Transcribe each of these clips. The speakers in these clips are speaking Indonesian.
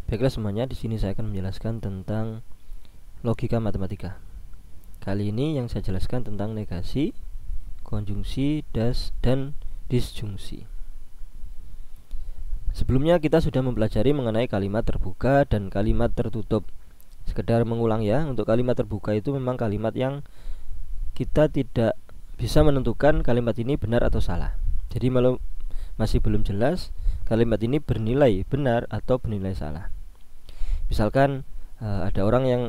Baiklah semuanya, di sini saya akan menjelaskan tentang logika matematika. Kali ini yang saya jelaskan tentang negasi, konjungsi, dan disjungsi. Sebelumnya kita sudah mempelajari mengenai kalimat terbuka dan kalimat tertutup. Sekedar mengulang ya, untuk kalimat terbuka itu memang kalimat yang kita tidak bisa menentukan kalimat ini benar atau salah. Jadi kalau masih belum jelas kalimat ini bernilai benar atau bernilai salah. Misalkan ada orang yang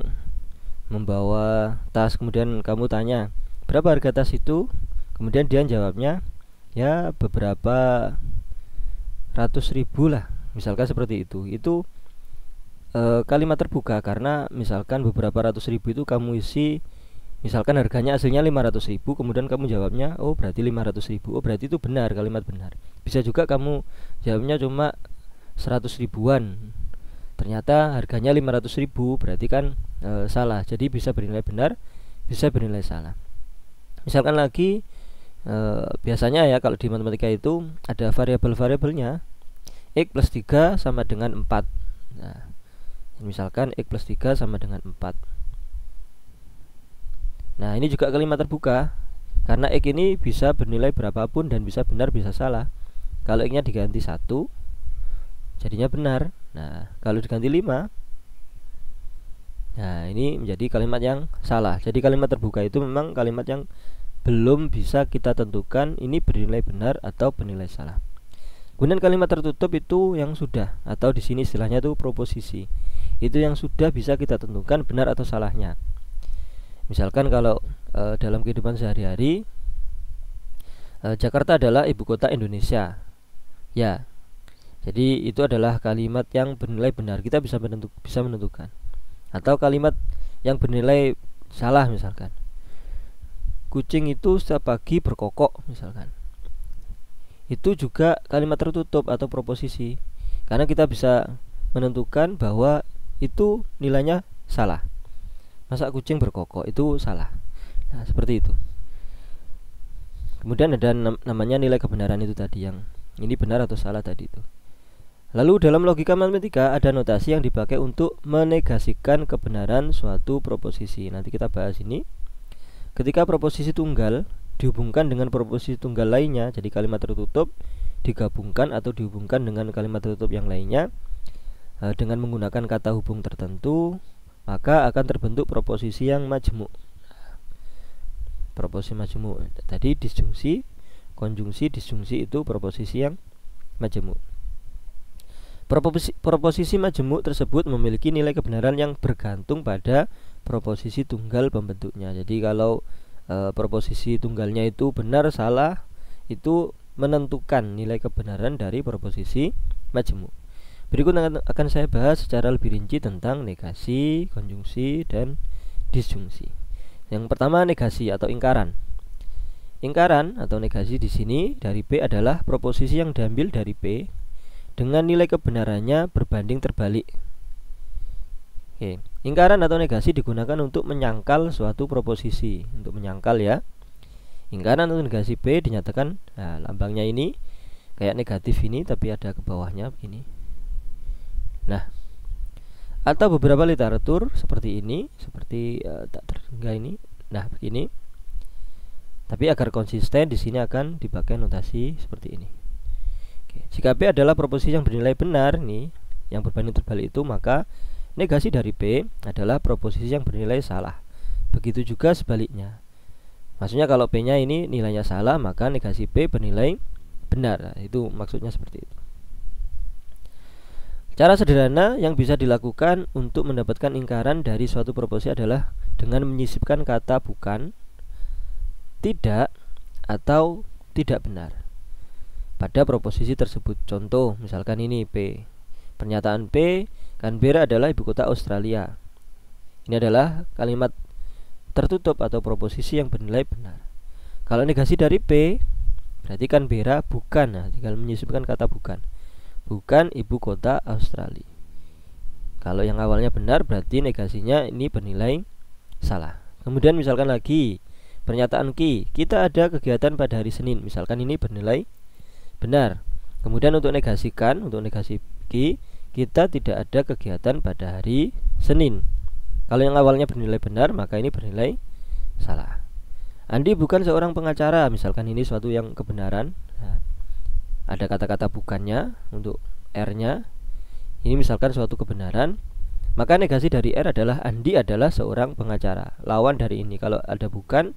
membawa tas, kemudian kamu tanya berapa harga tas itu, kemudian dia jawabnya ya beberapa ratus ribu lah, misalkan seperti itu. Itu kalimat terbuka karena misalkan beberapa ratus ribu itu kamu isi, misalkan harganya aslinya 500 ribu, kemudian kamu jawabnya oh berarti 500 ribu, oh berarti itu benar, kalimat benar. Bisa juga kamu jawabnya cuma 100 ribuan, ternyata harganya 500 ribu, berarti kan salah. Jadi bisa bernilai benar, bisa bernilai salah. Misalkan lagi biasanya ya kalau di matematika itu ada variabel-variabelnya. X plus 3 sama dengan 4. Nah, misalkan X plus 3 sama dengan 4. Nah, ini juga kalimat terbuka karena X ini bisa bernilai berapapun dan bisa benar bisa salah. Kalau X nya diganti 1 jadinya benar. Nah, kalau diganti 5, nah ini menjadi kalimat yang salah. Jadi kalimat terbuka itu memang kalimat yang belum bisa kita tentukan ini bernilai benar atau bernilai salah. Kemudian kalimat tertutup itu yang sudah, atau di sini istilahnya itu proposisi. Itu yang sudah bisa kita tentukan benar atau salahnya. Misalkan kalau dalam kehidupan sehari-hari Jakarta adalah ibu kota Indonesia. Ya. Jadi itu adalah kalimat yang bernilai benar, kita bisa menentukan. Atau kalimat yang bernilai salah, misalkan kucing itu setiap pagi berkokok, misalkan. Itu juga kalimat tertutup atau proposisi, karena kita bisa menentukan bahwa itu nilainya salah. Masa kucing berkokok itu salah. Nah, seperti itu. Kemudian ada namanya nilai kebenaran itu tadi, yang ini benar atau salah tadi itu. Lalu dalam logika matematika ada notasi yang dipakai untuk menegasikan kebenaran suatu proposisi. Nanti kita bahas ini. Ketika proposisi tunggal dihubungkan dengan proposisi tunggal lainnya, jadi kalimat tertutup digabungkan atau dihubungkan dengan kalimat tertutup yang lainnya dengan menggunakan kata hubung tertentu, maka akan terbentuk proposisi yang majmuk. Proposisi majmuk. Tadi disjungsi, konjungsi, disjungsi itu proposisi yang majmuk. Proposisi majmuk tersebut memiliki nilai kebenaran yang bergantung pada proposisi tunggal pembentuknya. Jadi kalau proposisi tunggalnya itu benar salah, itu menentukan nilai kebenaran dari proposisi majmuk. Berikut akan saya bahas secara lebih rinci tentang negasi, konjungsi, dan disjungsi. Yang pertama, negasi atau ingkaran. Ingkaran atau negasi di sini dari P adalah proposisi yang diambil dari P dengan nilai kebenarannya berbanding terbalik. Oke. Ingkaran atau negasi digunakan untuk menyangkal suatu proposisi, untuk menyangkal ya. Ingkaran atau negasi P dinyatakan, nah lambangnya ini kayak negatif ini tapi ada ke bawahnya begini. Nah, atau beberapa literatur seperti ini, seperti tak terhingga ini. Nah, begini. Tapi agar konsisten di sini akan dipakai notasi seperti ini. Oke. Jika P adalah proposisi yang bernilai benar nih, yang berbanding terbalik itu, maka negasi dari P adalah proposisi yang bernilai salah. Begitu juga sebaliknya. Maksudnya kalau P-nya ini nilainya salah, maka negasi P bernilai benar. Nah, itu maksudnya seperti itu. Cara sederhana yang bisa dilakukan untuk mendapatkan ingkaran dari suatu proposisi adalah dengan menyisipkan kata bukan, tidak, atau tidak benar pada proposisi tersebut. Contoh, misalkan ini P. Pernyataan P, Canberra adalah ibu kota Australia. Ini adalah kalimat tertutup atau proposisi yang bernilai benar. Kalau negasi dari P, berarti Canberra bukan. Nah, tinggal menyisipkan kata bukan. Bukan ibu kota Australia. Kalau yang awalnya benar, berarti negasinya ini bernilai salah. Kemudian misalkan lagi pernyataan Q, kita ada kegiatan pada hari Senin. Misalkan ini bernilai benar. Kemudian untuk negasi Q, kita tidak ada kegiatan pada hari Senin. Kalau yang awalnya bernilai benar, maka ini bernilai salah. Andi bukan seorang pengacara, misalkan ini suatu yang kebenaran. Nah, ada kata-kata bukannya untuk R-nya. Ini misalkan suatu kebenaran, maka negasi dari R adalah Andi adalah seorang pengacara. Lawan dari ini, kalau ada bukan,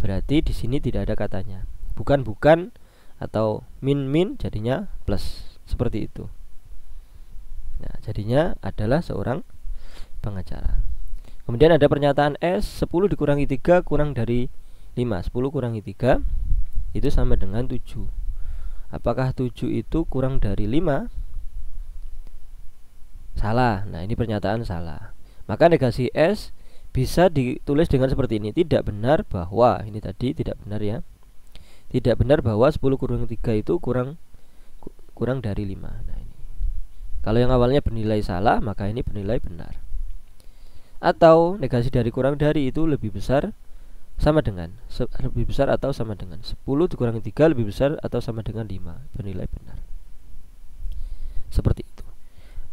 berarti di sini tidak ada katanya. Bukan atau min jadinya plus, seperti itu. Nah, jadinya adalah seorang pengacara. Kemudian ada pernyataan S, 10 dikurangi 3 kurang dari 5. 10 kurangi 3 itu sama dengan 7. Apakah 7 itu kurang dari 5? Salah. Nah, ini pernyataan salah. Maka negasi S bisa ditulis dengan seperti ini. Tidak benar bahwa, ini tadi tidak benar ya. Tidak benar bahwa 10 kurangi 3 itu kurang dari 5. Nah, ini. Kalau yang awalnya bernilai salah, maka ini bernilai benar. Atau negasi dari kurang dari itu lebih besar sama dengan, lebih besar atau sama dengan 10 dikurangi 3 lebih besar atau sama dengan 5, bernilai benar. Seperti itu.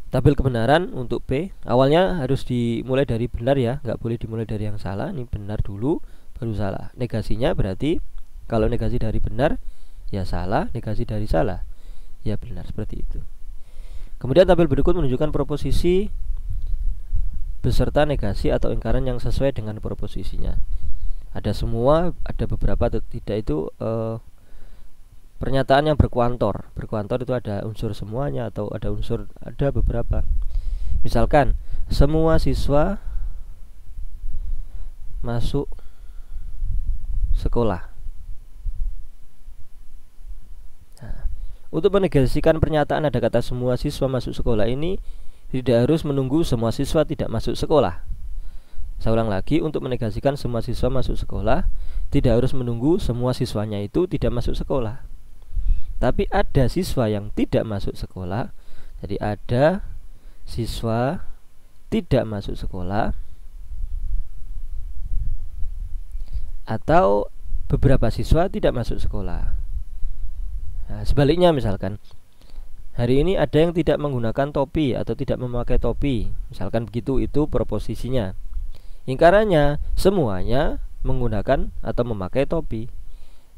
Tabel kebenaran untuk P awalnya harus dimulai dari benar ya, nggak boleh dimulai dari yang salah. Ini benar dulu baru salah. Negasinya berarti kalau negasi dari benar ya salah, negasi dari salah ya benar, seperti itu. Kemudian tabel berikut menunjukkan proposisi beserta negasi atau ingkaran yang sesuai dengan proposisinya. Ada semua, ada beberapa tidak, itu pernyataan yang berkuantor. Berkuantor itu ada unsur semuanya atau ada beberapa. Misalkan semua siswa masuk sekolah. Nah, untuk menegasikan pernyataan ada kata semua siswa masuk sekolah ini tidak harus menunggu semua siswa tidak masuk sekolah. Saya ulang lagi, untuk menegasikan semua siswa masuk sekolah tidak harus menunggu semua siswanya itu tidak masuk sekolah. Tapi ada siswa yang tidak masuk sekolah. Jadi ada siswa tidak masuk sekolah atau beberapa siswa tidak masuk sekolah. Nah, sebaliknya misalkan hari ini ada yang tidak menggunakan topi atau tidak memakai topi. Misalkan begitu, itu proposisinya. Ingkarannya semuanya menggunakan atau memakai topi.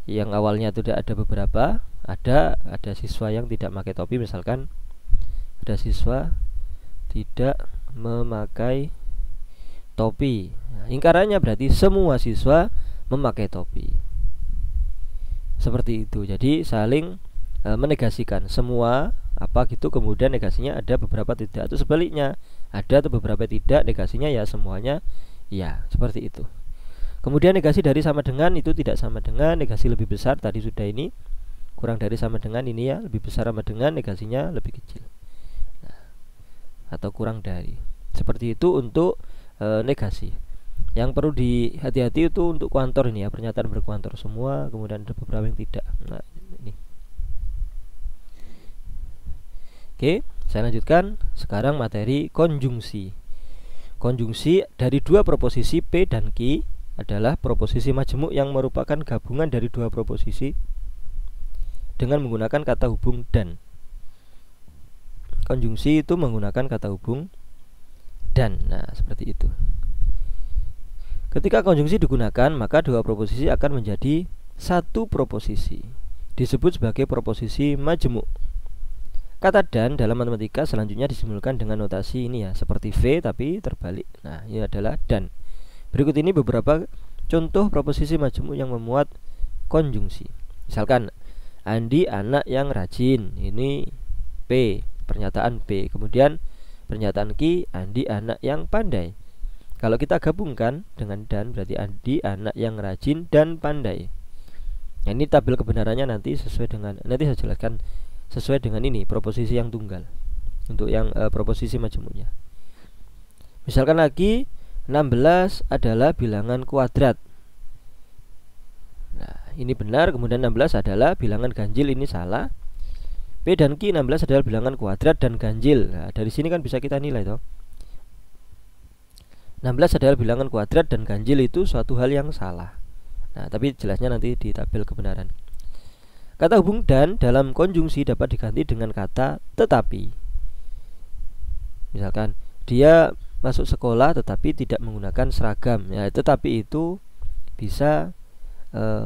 Yang awalnya tidak ada beberapa, ada siswa yang tidak memakai topi, misalkan ada siswa tidak memakai topi. Nah, ingkarannya berarti semua siswa memakai topi. Seperti itu. Jadi saling menegasikan semua apa gitu, kemudian negasinya ada beberapa tidak, atau sebaliknya ada atau beberapa tidak, negasinya ya semuanya ya, seperti itu. Kemudian negasi dari sama dengan itu tidak sama dengan, negasi lebih besar tadi sudah, ini kurang dari sama dengan, ini ya lebih besar sama dengan, negasinya lebih kecil. Nah, atau kurang dari. Seperti itu untuk negasi. Yang perlu dihati-hati itu untuk kuantor ini ya, pernyataan berkuantor semua, kemudian ada beberapa yang tidak. Nah, ini. Oke, saya lanjutkan sekarang materi konjungsi. Konjungsi dari dua proposisi P dan Q adalah proposisi majemuk yang merupakan gabungan dari dua proposisi dengan menggunakan kata hubung dan. Konjungsi itu menggunakan kata hubung dan. Nah, seperti itu. Ketika konjungsi digunakan, maka dua proposisi akan menjadi satu proposisi. Disebut sebagai proposisi majemuk. Kata dan dalam matematika selanjutnya disimbolkan dengan notasi ini ya, seperti V tapi terbalik. Nah, ini adalah dan. Berikut ini beberapa contoh proposisi majemuk yang memuat konjungsi. Misalkan Andi anak yang rajin. Ini P, pernyataan P. Kemudian pernyataan Q, Andi anak yang pandai. Kalau kita gabungkan dengan dan, berarti Andi anak yang rajin dan pandai. Nah, ini tabel kebenarannya nanti sesuai dengan, nanti saya jelaskan sesuai dengan ini proposisi yang tunggal. Untuk yang proposisi majemuknya. Misalkan lagi 16 adalah bilangan kuadrat. Nah, ini benar, kemudian 16 adalah bilangan ganjil, ini salah. P dan Q 16 adalah bilangan kuadrat dan ganjil. Nah, dari sini kan bisa kita nilai toh. 16 adalah bilangan kuadrat dan ganjil itu suatu hal yang salah. Nah, tapi jelasnya nanti di tabel kebenaran. Kata hubung dan dalam konjungsi dapat diganti dengan kata tetapi. Misalkan dia masuk sekolah tetapi tidak menggunakan seragam, ya tetapi itu bisa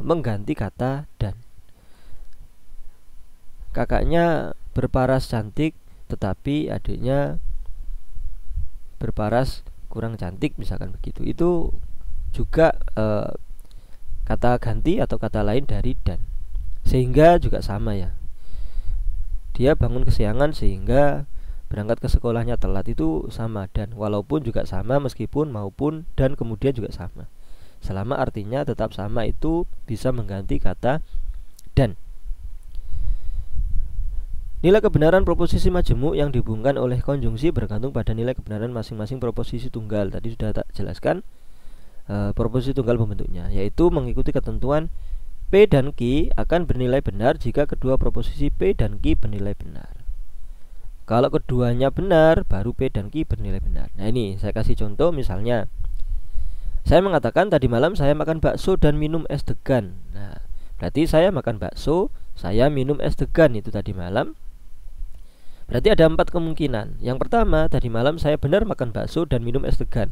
mengganti kata dan. Kakaknya berparas cantik tetapi adiknya berparas kurang cantik, misalkan begitu. Itu juga kata ganti atau kata lain dari dan. Sehingga juga sama ya. Dia bangun kesiangan sehingga berangkat ke sekolahnya telat, itu sama dan. Walaupun juga sama, meskipun maupun dan kemudian juga sama. Selama artinya tetap sama, itu bisa mengganti kata dan. Nilai kebenaran proposisi majemuk yang dihubungkan oleh konjungsi bergantung pada nilai kebenaran masing-masing proposisi tunggal. Tadi sudah tak jelaskan proposisi tunggal pembentuknya, yaitu mengikuti ketentuan P dan Q akan bernilai benar jika kedua proposisi P dan Q bernilai benar. Kalau keduanya benar, baru P dan Q bernilai benar. Nah ini saya kasih contoh, misalnya saya mengatakan tadi malam saya makan bakso dan minum es degan. Nah berarti saya makan bakso, saya minum es degan itu tadi malam. Berarti ada 4 kemungkinan. Yang pertama, tadi malam saya benar makan bakso dan minum es degan.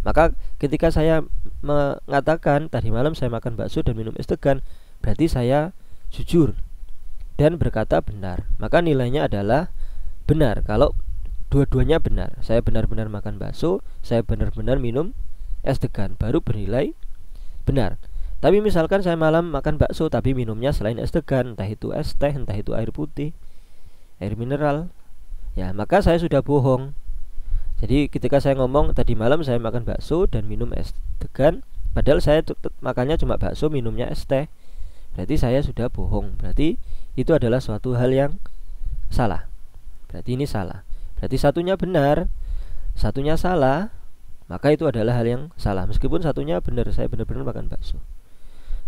Maka ketika saya mengatakan tadi malam saya makan bakso dan minum es degan, berarti saya jujur dan berkata benar. Maka nilainya adalah benar kalau dua-duanya benar. Saya benar-benar makan bakso, saya benar-benar minum es degan, baru bernilai benar. Tapi misalkan saya malam makan bakso tapi minumnya selain es degan, entah itu es teh, entah itu air putih, air mineral, ya maka saya sudah bohong. Jadi ketika saya ngomong tadi malam saya makan bakso dan minum es degan, padahal saya makannya cuma bakso, minumnya es teh, berarti saya sudah bohong. Berarti itu adalah suatu hal yang salah. Berarti ini salah. Berarti satunya benar, satunya salah, maka itu adalah hal yang salah. Meskipun satunya benar, saya benar-benar makan bakso.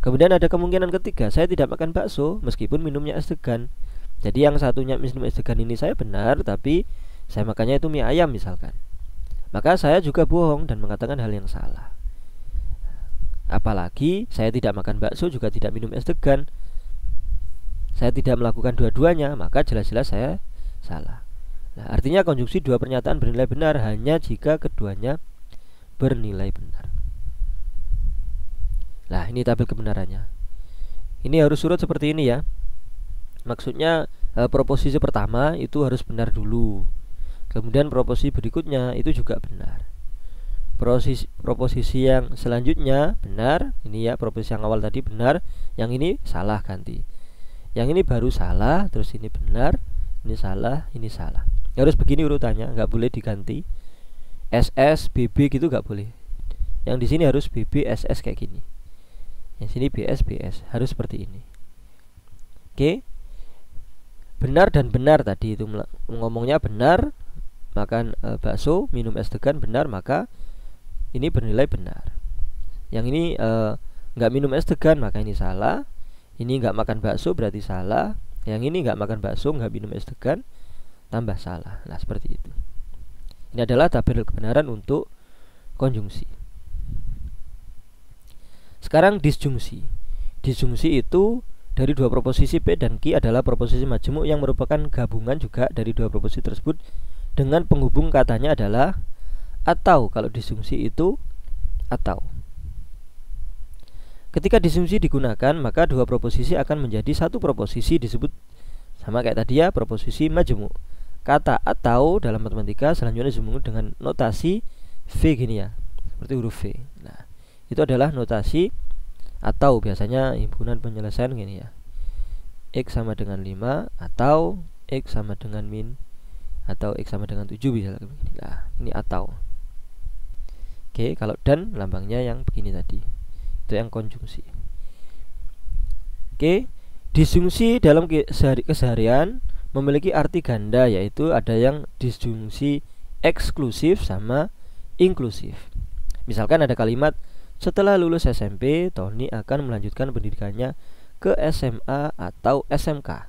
Kemudian ada kemungkinan ketiga, saya tidak makan bakso meskipun minumnya es degan. Jadi yang satunya minum es degan ini saya benar, tapi saya makannya itu mie ayam misalkan. Maka saya juga bohong dan mengatakan hal yang salah. Apalagi saya tidak makan bakso juga tidak minum es degan, saya tidak melakukan dua-duanya, maka jelas-jelas saya salah. Nah, artinya konjungsi dua pernyataan bernilai benar hanya jika keduanya bernilai benar. Nah, ini tabel kebenarannya. Ini harus surut seperti ini ya. Maksudnya proposisi pertama itu harus benar dulu. Kemudian proposisi berikutnya itu juga benar. Proposisi yang selanjutnya benar. Ini ya, proposisi yang awal tadi benar, yang ini salah ganti. Yang ini baru salah, terus ini benar, ini salah, ini salah. Harus begini urutannya, nggak boleh diganti SS, BB gitu nggak boleh. Yang di sini harus BB, SS kayak gini. Yang sini BS, BS, harus seperti ini. Oke. Benar dan benar tadi itu ngomongnya benar, makan bakso, minum es degan benar, maka ini bernilai benar. Yang ini nggak minum es degan, maka ini salah. Ini nggak makan bakso berarti salah. Yang ini nggak makan bakso, nggak minum es degan, tambah salah. Nah seperti itu. Ini adalah tabel kebenaran untuk konjungsi. Sekarang disjungsi. Disjungsi itu dari dua proposisi P dan Q adalah proposisi majemuk yang merupakan gabungan juga dari dua proposisi tersebut dengan penghubung katanya adalah atau. Kalau disjungsi itu atau. Ketika disjungsi digunakan, maka dua proposisi akan menjadi satu proposisi, disebut sama kayak tadi ya, proposisi majemuk. Kata atau dalam matematika selanjutnya disebut dengan notasi V gini ya, seperti huruf V. Nah, itu adalah notasi atau, biasanya himpunan penyelesaian gini ya, X sama dengan 5 atau X sama dengan min atau X sama dengan 7 bisa begini. Nah, ini atau. Oke, kalau dan lambangnya yang begini tadi, itu yang konjungsi. Oke, disjungsi dalam keseharian memiliki arti ganda, yaitu ada yang disjungsi eksklusif sama inklusif. Misalkan ada kalimat, setelah lulus SMP, Tony akan melanjutkan pendidikannya ke SMA atau SMK.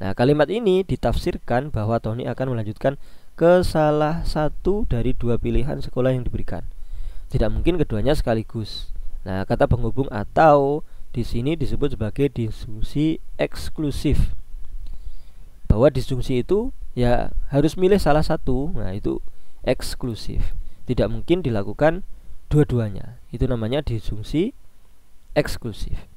Nah, kalimat ini ditafsirkan bahwa Tony akan melanjutkan ke salah satu dari dua pilihan sekolah yang diberikan. Tidak mungkin keduanya sekaligus. Nah, kata penghubung atau di sini disebut sebagai disjungsi eksklusif. Bahwa disjungsi itu ya harus milih salah satu. Nah, itu eksklusif. Tidak mungkin dilakukan dua-duanya. Itu namanya disjungsi eksklusif.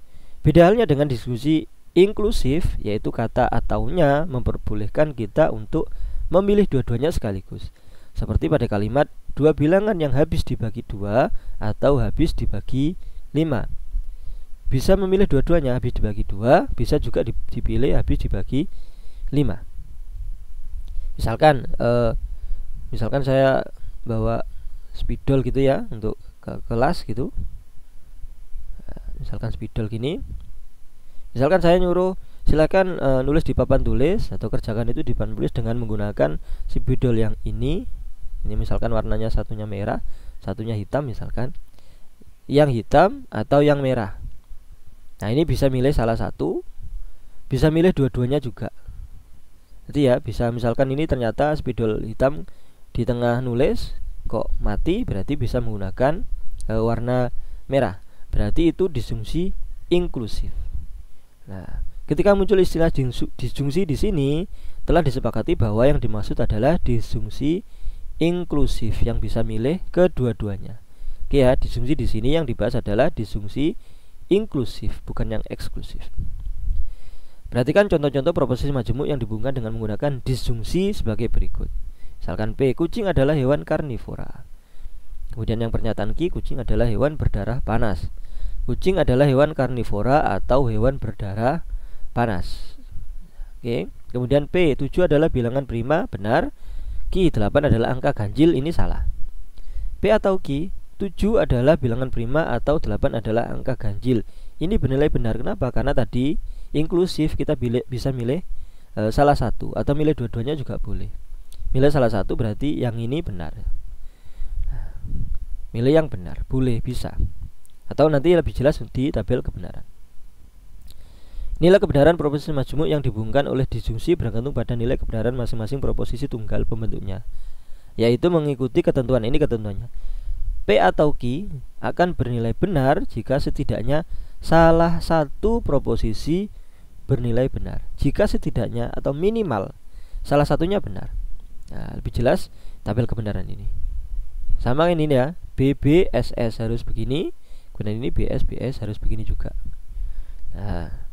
Beda halnya dengan disjungsi inklusif, yaitu kata ataunya memperbolehkan kita untuk memilih dua-duanya sekaligus. Seperti pada kalimat dua bilangan yang habis dibagi 2 atau habis dibagi 5. Bisa memilih dua-duanya, habis dibagi 2, bisa juga dipilih habis dibagi 5. Misalkan saya bawa spidol gitu ya untuk ke kelas gitu. Misalkan spidol gini. Misalkan saya nyuruh silakan nulis di papan tulis atau kerjakan itu di papan tulis dengan menggunakan spidol yang ini. Ini misalkan warnanya satunya merah, satunya hitam misalkan. Yang hitam atau yang merah. Nah, ini bisa milih salah satu, bisa milih dua-duanya juga. Jadi ya, bisa misalkan ini ternyata spidol hitam di tengah nulis kok mati, berarti bisa menggunakan warna merah. Berarti itu disjungsi inklusif. Nah, ketika muncul istilah disjungsi di sini, telah disepakati bahwa yang dimaksud adalah disjungsi inklusif yang bisa milih kedua-duanya. Oke ya, disjungsi di sini yang dibahas adalah disjungsi inklusif, bukan yang eksklusif. Perhatikan contoh-contoh proposisi majemuk yang dihubungkan dengan menggunakan disjungsi sebagai berikut. Misalkan P, kucing adalah hewan karnivora. Kemudian yang pernyataan Q, kucing adalah hewan berdarah panas. Kucing adalah hewan karnivora atau hewan berdarah panas. Oke. Kemudian P, 7 adalah bilangan prima, benar. Q, 8 adalah angka ganjil, ini salah. P atau Q, 7 adalah bilangan prima atau 8 adalah angka ganjil. Ini bernilai benar. Kenapa? Karena tadi inklusif, kita bisa milih salah satu atau milih dua-duanya juga boleh. Milih salah satu berarti yang ini benar. Nah, milih yang benar, boleh, bisa. Atau nanti lebih jelas di tabel kebenaran. Nilai kebenaran proposisi majemuk yang dihubungkan oleh disjungsi bergantung pada nilai kebenaran masing-masing proposisi tunggal pembentuknya, yaitu mengikuti ketentuan. Ini ketentuannya. P atau Q akan bernilai benar jika setidaknya salah satu proposisi bernilai benar. Jika setidaknya atau minimal salah satunya benar. Nah, lebih jelas tabel kebenaran ini. Sama ini ya, BBSS harus begini, kemudian ini BSBS harus begini juga. Nah,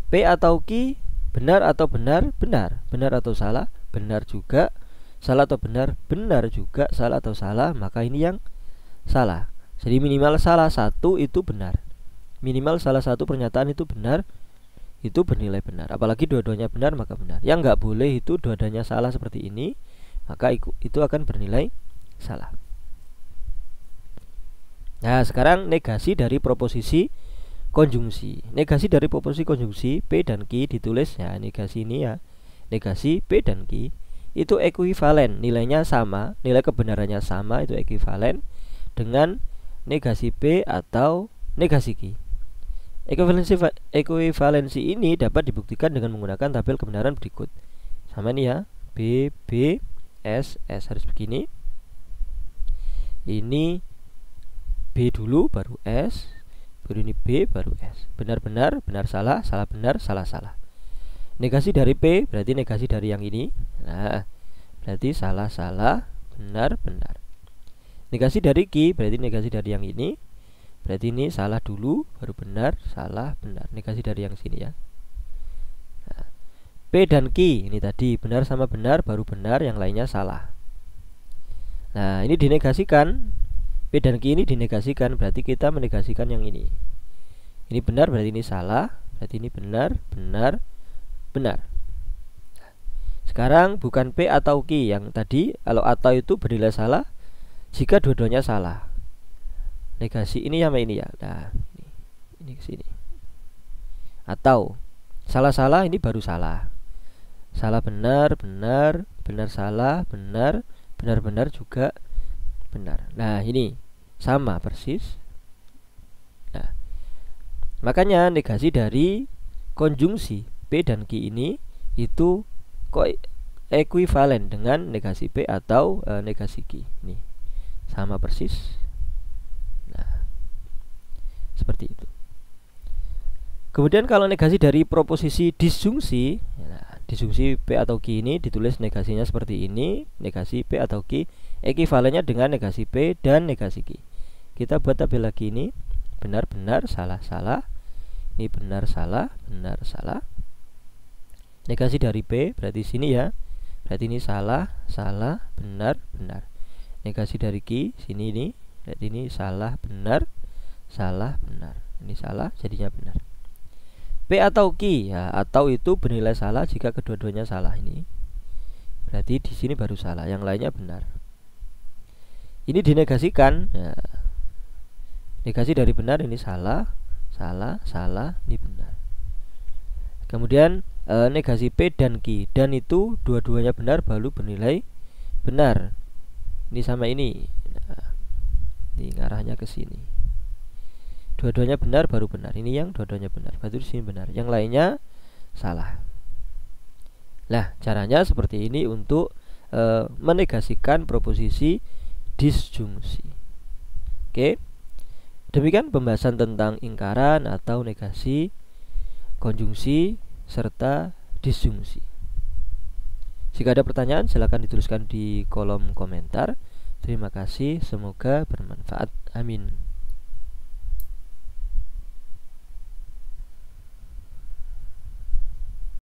P atau Q benar atau benar, benar. Benar atau salah, benar juga. Salah atau benar, benar juga. Salah atau salah, maka ini yang salah. Jadi minimal salah satu itu benar. Minimal salah satu pernyataan itu benar, itu bernilai benar. Apalagi dua-duanya benar, maka benar. Yang nggak boleh itu dua-duanya salah seperti ini, maka itu akan bernilai salah. Nah, sekarang negasi dari proposisi konjungsi. Negasi dari proposisi konjungsi P dan Q ditulis ya, negasi ini ya. Negasi P dan Q itu ekuivalen, nilainya sama, nilai kebenarannya sama, itu ekuivalen dengan negasi P atau negasi Q. Ekuivalensi ini dapat dibuktikan dengan menggunakan tabel kebenaran berikut. Sama nih ya, B, B, S, S harus begini. Ini B dulu baru S, baru ini B baru S. Benar-benar, benar salah, salah benar, salah salah. Negasi dari P berarti negasi dari yang ini. Nah, berarti salah salah, benar benar. Negasi dari Q berarti negasi dari yang ini. Berarti ini salah dulu baru benar, salah benar. Negasi dari yang sini ya. Nah, P dan Q ini tadi benar sama benar baru benar, yang lainnya salah. Nah, ini dinegasikan. P dan Q ini dinegasikan, berarti kita menegasikan yang ini. Ini benar berarti ini salah, berarti ini benar, benar, benar. Sekarang bukan P atau Q yang tadi, kalau atau itu bernilai salah jika dua-duanya salah. Negasi ini sama ini ya. Nah, ini ke sini. Atau salah-salah ini baru salah. Salah benar, benar, benar salah, benar, benar-benar juga benar. Nah, ini sama persis. Nah, makanya negasi dari konjungsi P dan Q ini itu kok ekuivalen dengan negasi P atau negasi Q. Nih, sama persis. Nah, seperti itu. Kemudian kalau negasi dari proposisi disjungsi, nah, Disjungsi P atau Q ini ditulis negasinya seperti ini, negasi P atau Q ekivalennya dengan negasi P dan negasi Q. Kita buat tabel lagi ini, benar benar salah salah, ini benar salah benar salah. Negasi dari P berarti sini ya, berarti ini salah salah benar benar. Negasi dari Q sini ini, berarti ini salah benar salah benar. Ini salah jadinya benar. P atau Q ya, atau itu bernilai salah jika kedua-duanya salah. Ini berarti di sini baru salah, yang lainnya benar. Ini dinegasikan ya. Negasi dari benar ini salah salah salah, ini benar. Kemudian negasi P dan Q, dan itu dua-duanya benar baru bernilai benar. Ini sama ini. Nah, ini ngarahnya ke sini. Dua-duanya benar baru benar. Ini yang dua-duanya benar, berarti di sini benar. Yang lainnya salah. Nah, caranya seperti ini untuk menegasikan proposisi disjungsi. Oke. Demikian pembahasan tentang ingkaran atau negasi, konjungsi serta disjungsi. Jika ada pertanyaan silakan dituliskan di kolom komentar. Terima kasih, semoga bermanfaat. Amin.